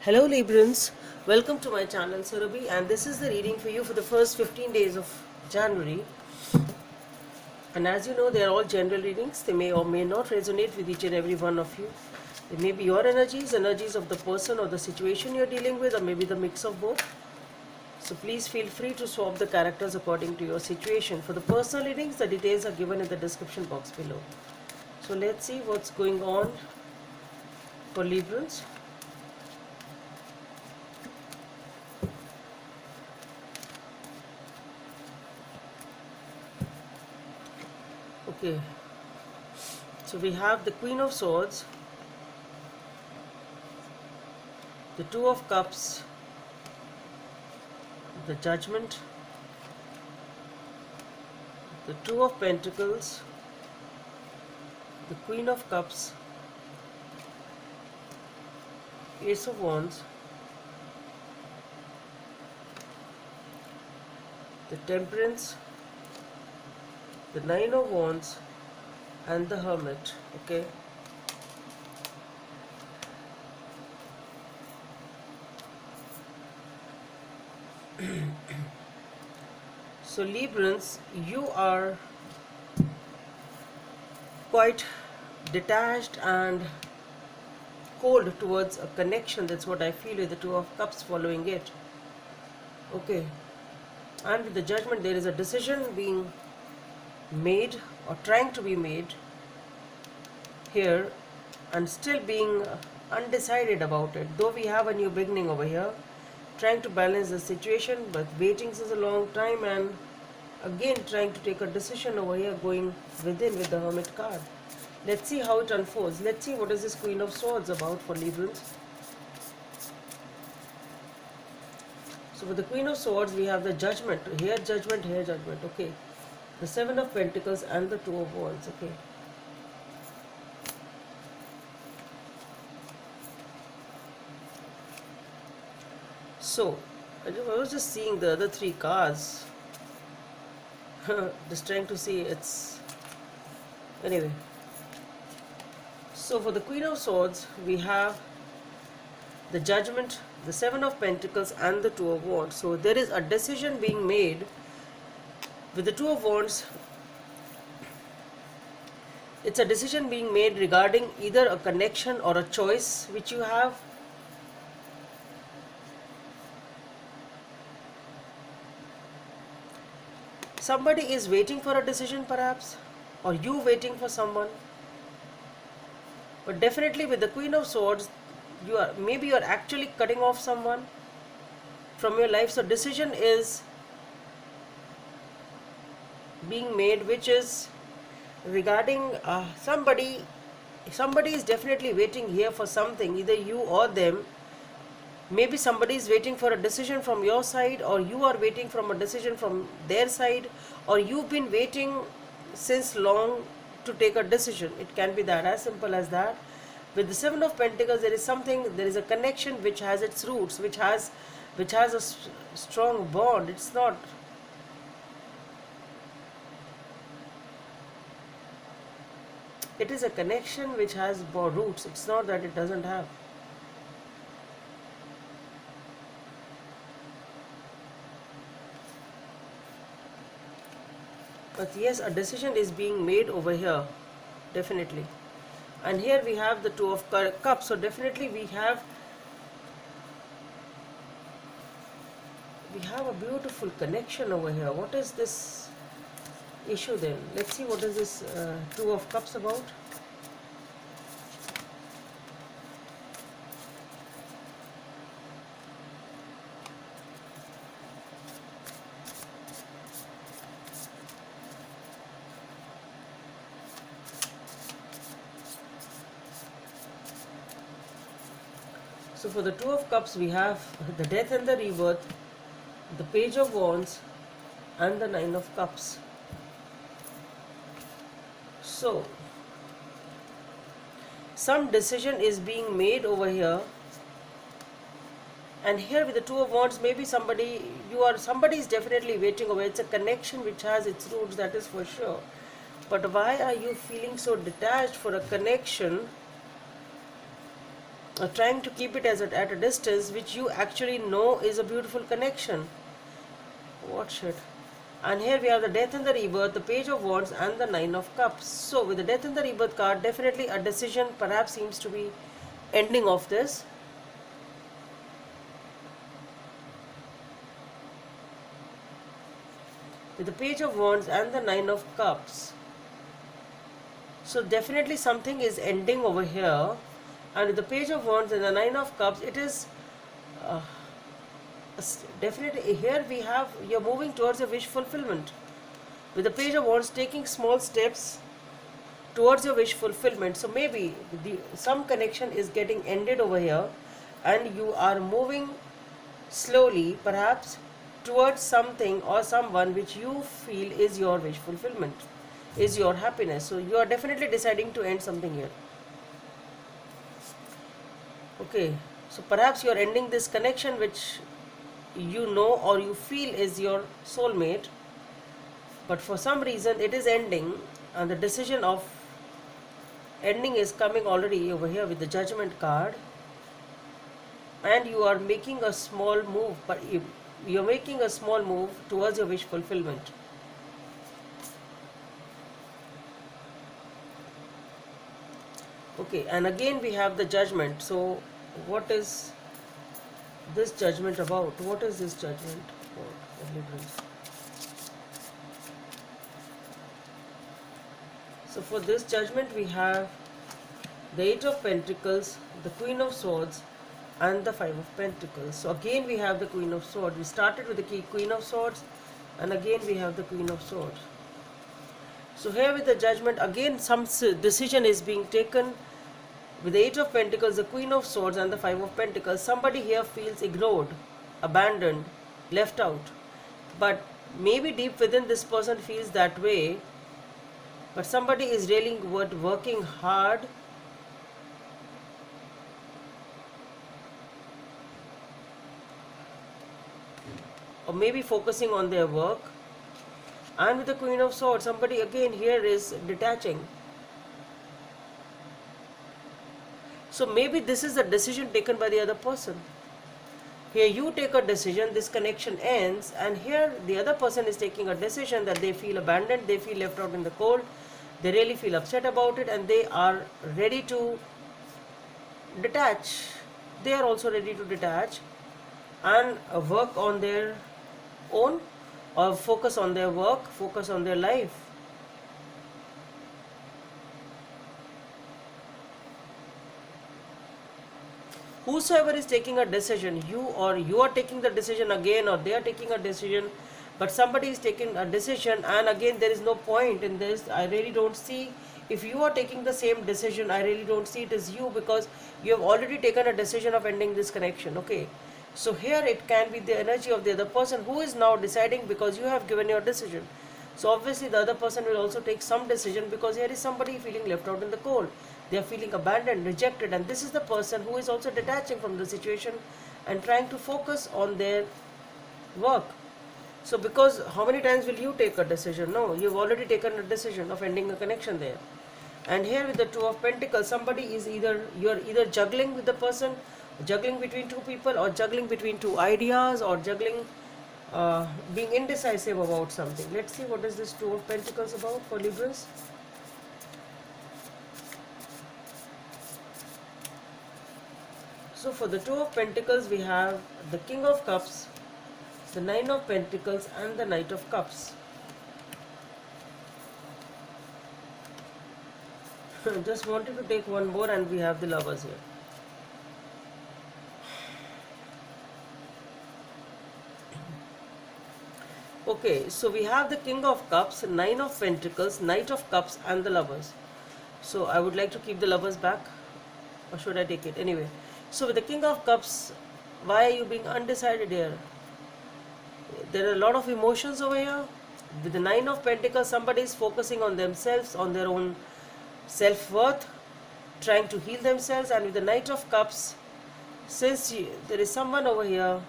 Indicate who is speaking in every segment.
Speaker 1: Hello Librans, welcome to my channel Surabhi, and this is the reading for you for the first 15 days of January. And as you know, they are all general readings. They may or may not resonate with each and every one of you. They may be your energies of the person or the situation you're dealing with, or maybe the mix of both. So please feel free to swap the characters according to your situation. For the personal readings, the details are given in the description box below. So let's see what's going on for Librans. Okay, so we have the Queen of Swords, the Two of Cups, the Judgment, the Two of Pentacles, the Queen of Cups, Ace of Wands, the Temperance, the Nine of Wands, and the Hermit. Okay, so Librans, you are quite detached and cold towards a connection. That's what I feel with the Two of Cups following it. Okay, and with the Judgment, there is a decision being made or trying to be made here, and still being undecided about it. Though we have a new beginning over here, trying to balance the situation, but waiting is a long time, and again trying to take a decision over here, going within with the Hermit card. Let's see how it unfolds. Let's see what is this Queen of Swords about for Librans. So for the Queen of Swords, we have the Judgment. Here Judgment, here Judgment. Okay, the Seven of Pentacles and the Two of Wands. Okay, so I was just seeing the other three cards, just trying to see it's anyway. So for the Queen of Swords, we have the Judgment, the Seven of Pentacles, and the Two of Wands. So there is a decision being made with the Two of Wands. It's a decision being made regarding either a connection or a choice which you have. Somebody is waiting for a decision perhaps, or you waiting for someone. But definitely with the Queen of Swords, maybe you're actually cutting off someone from your life. So decision is being made which is regarding somebody is definitely waiting here for something, either you or them. Maybe somebody is waiting for a decision from your side, or you are waiting from a decision from their side, or you've been waiting since long to take a decision. It can be that, as simple as that. With the Seven of Pentacles, there is a connection which has its roots, which has a strong bond. It's not, it is a connection which has roots. It's not that it doesn't have. But yes, a decision is being made over here, definitely. And here we have the Two of Cups. So definitely we have a beautiful connection over here. What is this issue then? Let's see what is this Two of Cups about. So for the Two of Cups, we have the Death and the Rebirth, the Page of Wands, and the Nine of Cups. So some decision is being made over here, and here with the Two of Wands, maybe somebody is definitely waiting over. It's a connection which has its roots, that is for sure. But why are you feeling so detached for a connection trying to keep it at a distance, which you actually know is a beautiful connection. What shit? And here we have the death and the rebirth, the page of wands, and the nine of cups. So with the death and the rebirth card, definitely a decision perhaps seems to be ending of this. With the page of wands and the nine of cups, so definitely something is ending over here. And with the page of wands and the nine of cups, it is uh, definitely here we have, you're moving towards a wish fulfillment. With the page of wands, taking small steps towards your wish fulfillment. So maybe some connection is getting ended over here, and you are moving slowly perhaps towards something or someone which you feel is your wish fulfillment, is your happiness. So you are definitely deciding to end something here. Okay, so perhaps you are ending this connection which you know or you feel is your soulmate, but for some reason it is ending, and the decision of ending is coming already over here with the judgment card. And you are making a small move, but you're making a small move towards your wish fulfillment. Okay, and again we have the judgment. So what is this judgment about? What is this judgment about, Librans? So for this judgment we have the Eight of Pentacles, the Queen of Swords, and the Five of Pentacles. So again we have the Queen of Swords. We started with the Queen of Swords, and again we have the Queen of Swords. So here with the judgment, again some decision is being taken. With the Eight of Pentacles, the Queen of Swords, and the Five of Pentacles, somebody here feels ignored, abandoned, left out. But maybe deep within this person feels that way, but somebody is really working hard or maybe focusing on their work. And with the Queen of Swords, somebody again here is detaching. So maybe this is a decision taken by the other person. Here you take a decision, this connection ends, and here the other person is taking a decision that they feel abandoned, they feel left out in the cold, they really feel upset about it, and they are ready to detach. They are also ready to detach and work on their own, or focus on their work, focus on their life. Whosoever is taking a decision, you are taking the decision again, or they are taking a decision, but somebody is taking a decision, and again there is no point in this. I really don't see, if you are taking the same decision, I really don't see it as you, because you have already taken a decision of ending this connection. Okay, so here it can be the energy of the other person who is now deciding, because you have given your decision. So obviously the other person will also take some decision, because here is somebody feeling left out in the cold. They are feeling abandoned, rejected, and this is the person who is also detaching from the situation and trying to focus on their work. So because how many times will you take a decision? No, you've already taken a decision of ending a connection there. And here with the Two of Pentacles, somebody is you're either juggling with the person, juggling between two people, or juggling between two ideas, or juggling, being indecisive about something. Let's see what is this Two of Pentacles about for Librans. So for the Two of Pentacles, we have the King of Cups, the Nine of Pentacles, and the Knight of Cups. Just wanted to take one more, and we have the Lovers here. Okay, so we have the King of Cups, Nine of Pentacles, Knight of Cups, and the Lovers. So I would like to keep the Lovers back, or should I take it? Anyway, so with the King of Cups, why are you being undecided here? There are a lot of emotions over here. With the Nine of Pentacles, somebody is focusing on themselves, on their own self-worth, trying to heal themselves. And with the Knight of Cups, since there is someone over here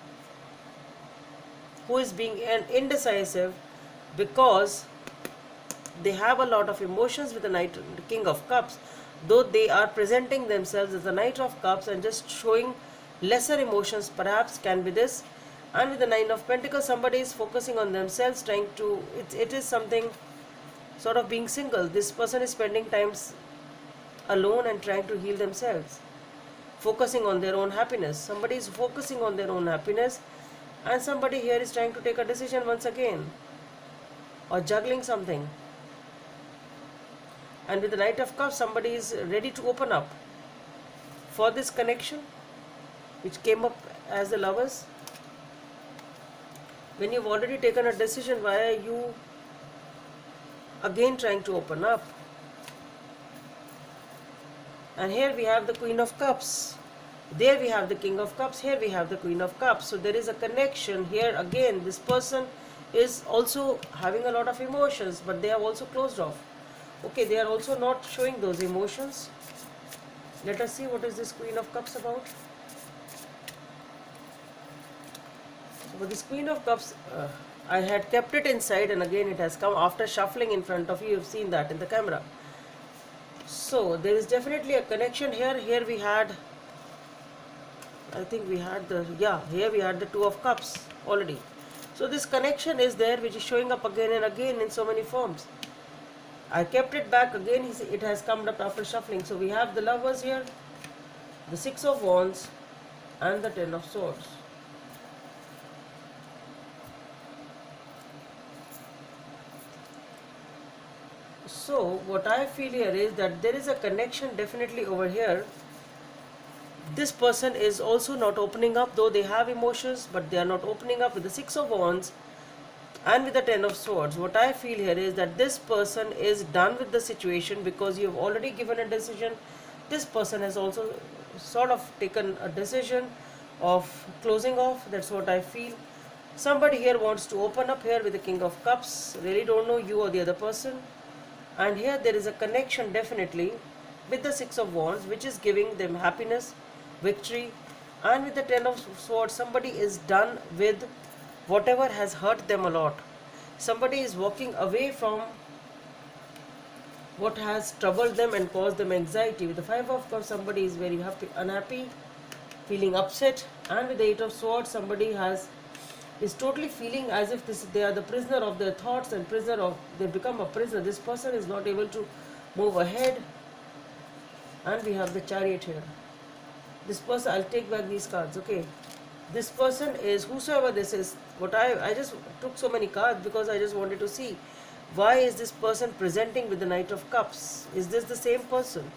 Speaker 1: who is being indecisive, because they have a lot of emotions with the King of Cups, though they are presenting themselves as the Knight of Cups and just showing lesser emotions, perhaps can be this. And with the Nine of Pentacles, somebody is focusing on themselves, trying to, it is something sort of being single. This person is spending times alone and trying to heal themselves, focusing on their own happiness. Somebody is focusing on their own happiness, and somebody here is trying to take a decision once again, or juggling something. And with the Knight of Cups, somebody is ready to open up for this connection which came up as the Lovers. When you've already taken a decision, why are you again trying to open up? And here we have the Queen of Cups. There we have the King of Cups. Here we have the Queen of Cups. So there is a connection here. Again, this person is also having a lot of emotions, but they have also closed off. Okay, they are also not showing those emotions. Let us see what is this Queen of Cups about. But this Queen of Cups, I had kept it inside, and again it has come after shuffling in front of you. You've seen that in the camera. So there is definitely a connection here. Here we had, I think we had the, yeah, here we had the Two of Cups already. So this connection is there, which is showing up again and again in so many forms. I kept it back again, it has come up after shuffling. So we have the Lovers here, the Six of Wands, and the Ten of Swords. So what I feel here is that there is a connection definitely over here. This person is also not opening up, though they have emotions, but they are not opening up with the Six of Wands and with the Ten of Swords. What I feel here is that this person is done with the situation because you have already given a decision. This person has also sort of taken a decision of closing off. That's what I feel. Somebody here wants to open up here with the King of Cups. Really don't know you or the other person. And here there is a connection definitely with the Six of Wands, which is giving them happiness, victory. And with the Ten of Swords, somebody is done with whatever has hurt them a lot. Somebody is walking away from what has troubled them and caused them anxiety. With the Five of Cups, somebody is very unhappy, feeling upset. And with the Eight of Swords, somebody is totally feeling as if they are the prisoner of their thoughts and they become a prisoner. This person is not able to move ahead. And we have the Chariot here. This person, I'll take back these cards, okay. This person is, whosoever this is, what I just took so many cards because I just wanted to see why is this person presenting with the Knight of Cups. Is this the same person?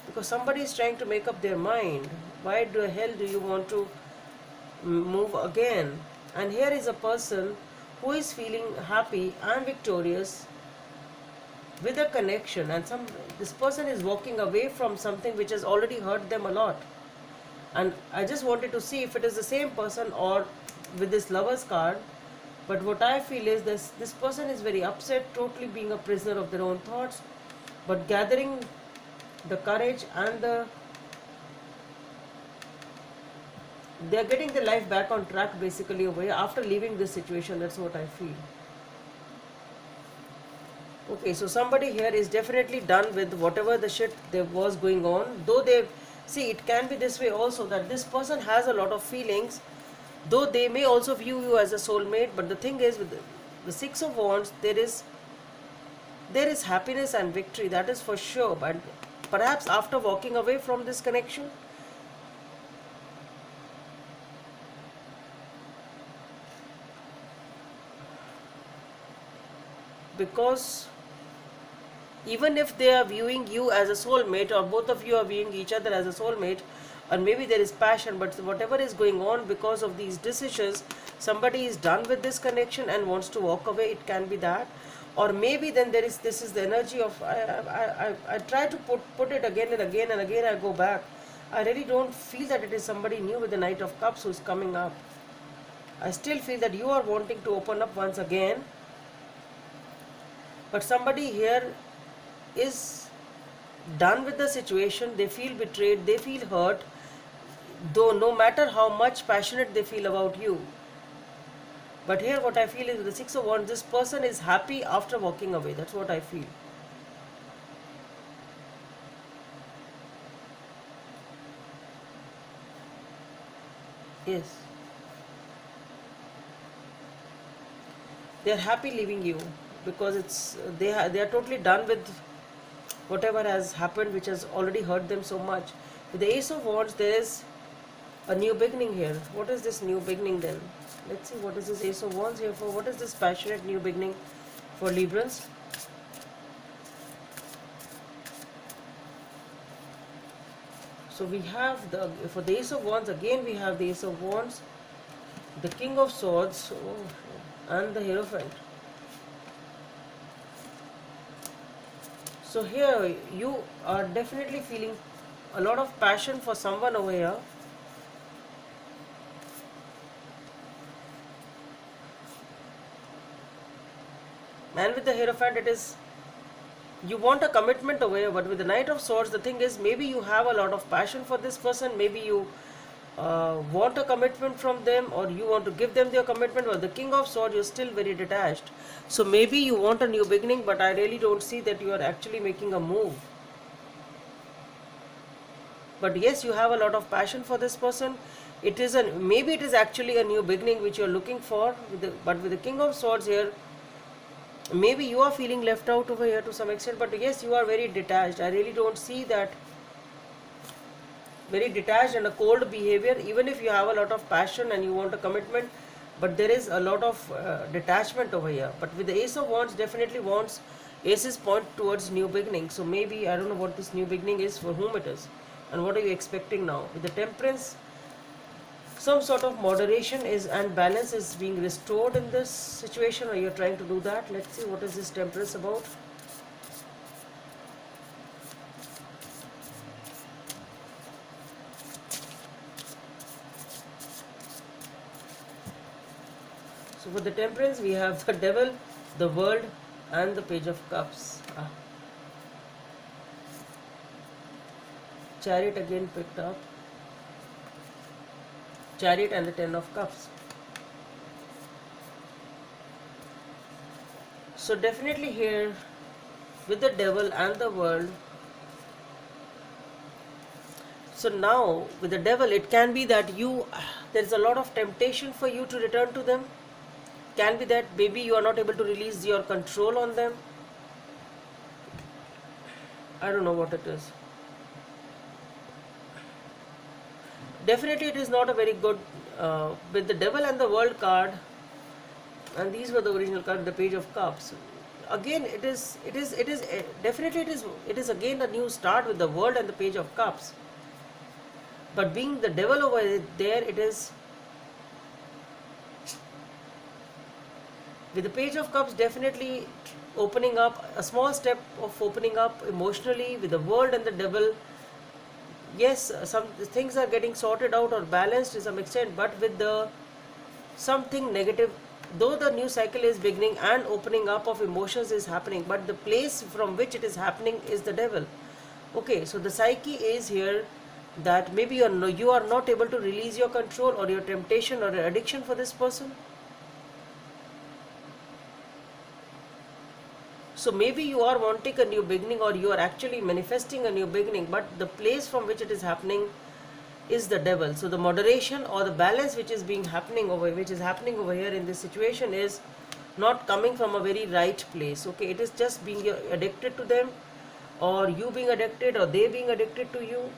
Speaker 1: Because somebody is trying to make up their mind. Why the hell do you want to move again? And here is a person who is feeling happy and victorious with a connection, and this person is walking away from something which has already hurt them a lot. And I just wanted to see if it is the same person or with this Lovers card. But what I feel is this person is very upset, totally being a prisoner of their own thoughts, but gathering the courage and they are getting their life back on track basically over here after leaving this situation. That's what I feel. Okay, so somebody here is definitely done with whatever the shit there was going on. Though they, see, it can be this way also, that this person has a lot of feelings, though they may also view you as a soulmate. But the thing is, with the Six of Wands, there is happiness and victory, that is for sure. But perhaps after walking away from this connection, because even if they are viewing you as a soulmate, or both of you are viewing each other as a soulmate, or maybe there is passion, but whatever is going on because of these decisions, somebody is done with this connection and wants to walk away. It can be that. Or maybe then this is the energy of, I try to put it again and again and again, I go back. I really don't feel that it is somebody new with the Knight of Cups who's coming up. I still feel that you are wanting to open up once again. But somebody here is done with the situation. They feel betrayed, they feel hurt, though no matter how much passionate they feel about you. But here what I feel is with the Six of Wands, this person is happy after walking away. That's what I feel. Yes, they are happy leaving you because they are totally done with whatever has happened, which has already hurt them so much. With the Ace of Wands, there is a new beginning here. What is this new beginning then? Let's see, what is this Ace of Wands here for? What is this passionate new beginning for Librans? So we have for the Ace of Wands, again we have the Ace of Wands, the King of Swords, and the Hierophant. So here you are definitely feeling a lot of passion for someone over here. And with the Hierophant, it is you want a commitment over here, but with the Knight of Swords, the thing is maybe you have a lot of passion for this person, maybe you want a commitment from them, or you want to give them their commitment. But the King of Swords, you're still very detached. So maybe you want a new beginning, but I really don't see that you are actually making a move. But yes, you have a lot of passion for this person. It is maybe it is actually a new beginning which you're looking for. But with the King of Swords here, maybe you are feeling left out over here to some extent, but yes, you are very detached. I really don't see that. Very detached and a cold behavior, even if you have a lot of passion and you want a commitment, but there is a lot of detachment over here. But with the Ace of Wands, definitely wants, aces point towards new beginning. So maybe, I don't know what this new beginning is, for whom it is, and what are you expecting now. With the Temperance, some sort of moderation is and balance is being restored in this situation, or you're trying to do that. Let's see, what is this Temperance about. So for the Temperance, we have the Devil, the World, and the Page of Cups. Chariot again picked up. Chariot and the Ten of Cups. So definitely here, with the Devil and the World. So now with the Devil, it can be that there is a lot of temptation for you to return to them. Can be that maybe you are not able to release your control on them. I don't know what it is. Definitely it is not a very good, with the Devil and the World card, and these were the original cards, the Page of Cups. Again, it is definitely it is again a new start with the World and the Page of Cups. But being the Devil over there, it is with the Page of Cups definitely opening up, a small step of opening up emotionally. With the World and the Devil, yes, some things are getting sorted out or balanced to some extent, but with the something negative, though the new cycle is beginning and opening up of emotions is happening, but the place from which it is happening is the Devil. Okay, so the psyche is here that maybe you are not able to release your control or your temptation or your addiction for this person. So maybe you are wanting a new beginning, or you are actually manifesting a new beginning, but the place from which it is happening is the Devil. So the moderation or the balance which is happening over here in this situation is not coming from a very right place. Okay, it is just being addicted to them, or you being addicted, or they being addicted to you.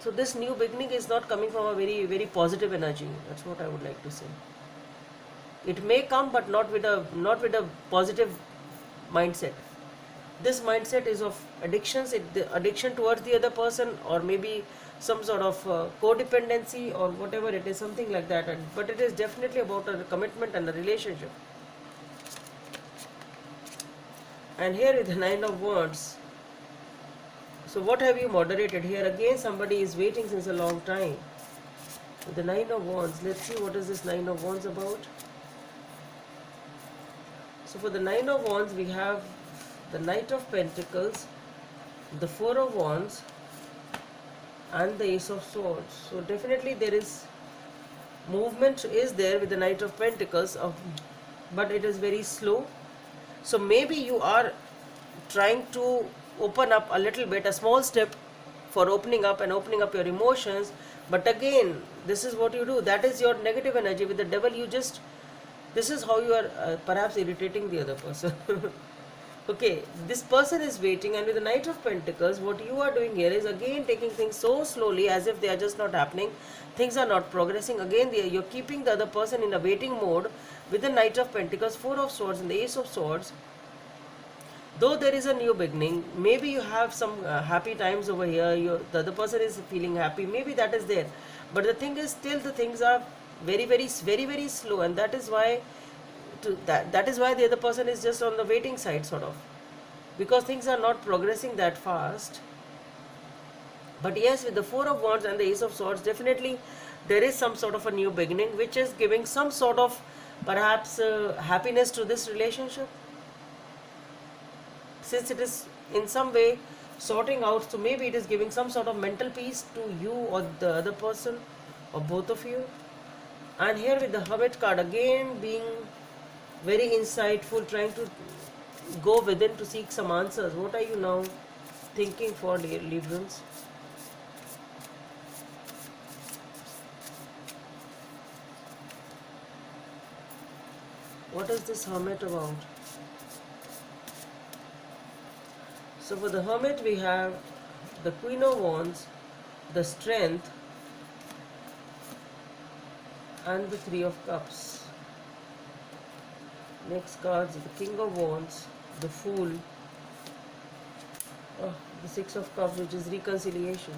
Speaker 1: So this new beginning is not coming from a very, very positive energy. That's what I would like to say. It may come, but not with a positive mindset. This mindset is of addictions, the addiction towards the other person, or maybe some sort of codependency, or whatever it is, something like that. But it is definitely about a commitment and a relationship. And here is the Nine of Wands. So what have you moderated here? Again, somebody is waiting since a long time. With the Nine of Wands, let's see what is this Nine of Wands about. So for the Nine of Wands, we have the Knight of Pentacles, the Four of Wands, and the Ace of Swords. So definitely there is movement is there with the Knight of Pentacles, but it is very slow. So maybe you are trying to open up a little bit, a small step for opening up and opening up your emotions. But again, this is what you do. That is your negative energy. With the devil, this is how you are perhaps irritating the other person. Okay, this person is waiting, and with the Knight of Pentacles, what you are doing here is again taking things so slowly as if they are just not happening. Things are not progressing. Again, you're keeping the other person in a waiting mode with the Knight of Pentacles, Four of Swords, and the Ace of Swords. Though there is a new beginning, maybe you have some happy times over here, the other person is feeling happy, maybe that is there. But the thing is, still the things are very, very, very, very slow, and that is why that is why the other person is just on the waiting side, sort of, because things are not progressing that fast. But yes, with the Four of Wands and the Ace of Swords, definitely there is some sort of a new beginning which is giving some sort of perhaps happiness to this relationship, since it is in some way sorting out. So maybe it is giving some sort of mental peace to you or the other person, or both of you. And here with the Hermit card, again being very insightful, trying to go within to seek some answers. What are you now thinking for, Librans? What is this Hermit about? So for the Hermit, we have the Queen of Wands, the Strength, and the Three of Cups. Next cards, the King of Wands, the Fool, the Six of Cups, which is reconciliation.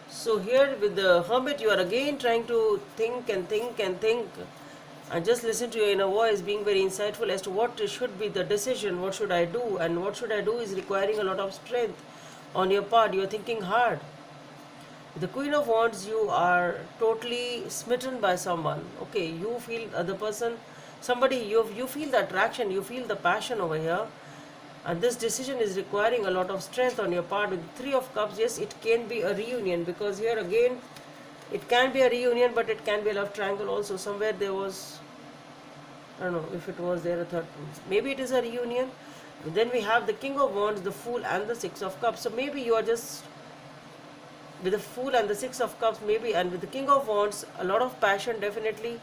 Speaker 1: So here with the Hermit, you are again trying to think and think and think, and just listen to your inner voice, being very insightful as to what should be the decision, what should I do, and what should I do is requiring a lot of strength on your part. You are thinking hard. The Queen of Wands, you are totally smitten by someone. Okay, you feel the person, somebody, you feel the attraction, you feel the passion over here, and this decision is requiring a lot of strength on your part. With the Three of Cups, yes, it can be a reunion, because here again it can be a reunion, but it can be a love triangle also. Somewhere there was, I don't know if it was there a third, maybe it is a reunion. Then we have the King of Wands, the Fool, and the Six of Cups. So maybe you are just with the Fool and the Six of Cups, maybe, and with the King of Wands, a lot of passion, definitely,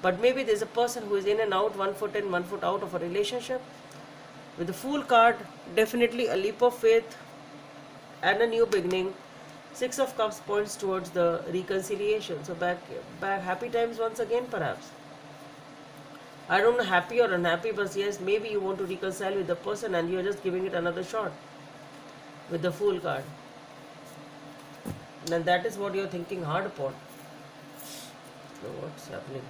Speaker 1: but maybe there's a person who is in and out, 1 foot in, 1 foot out of a relationship. With the Fool card, definitely a leap of faith and a new beginning. Six of Cups points towards the reconciliation. So back happy times once again, perhaps. I don't know, happy or unhappy, but yes, maybe you want to reconcile with the person and you're just giving it another shot with the Fool card. And that is what you're thinking hard upon. So what's happening?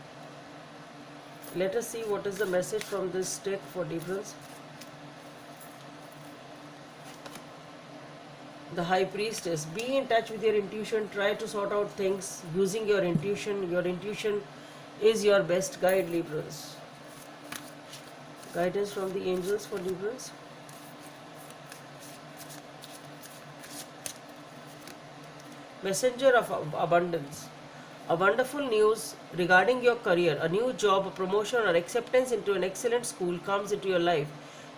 Speaker 1: Let us see what is the message from this deck for Librans. The High Priestess. Be in touch with your intuition. Try to sort out things using your intuition. Your intuition is your best guide, Librans. Guidance from the angels for Librans. Messenger of abundance. A wonderful news regarding your career, a new job, a promotion, or acceptance into an excellent school comes into your life.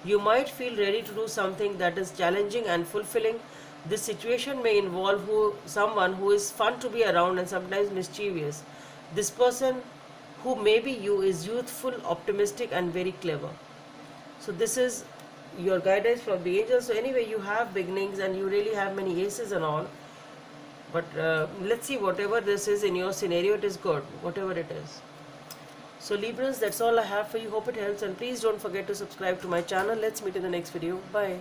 Speaker 1: You might feel ready to do something that is challenging and fulfilling. This situation may involve someone who is fun to be around and sometimes mischievous. This person, who may be you, is youthful, optimistic, and very clever. So this is your guidance from the angels. So anyway, you have beginnings and you really have many aces and all. But let's see, whatever this is in your scenario, it is good, whatever it is. So Librans, that's all I have for you. Hope it helps, and please don't forget to subscribe to my channel. Let's meet in the next video. Bye.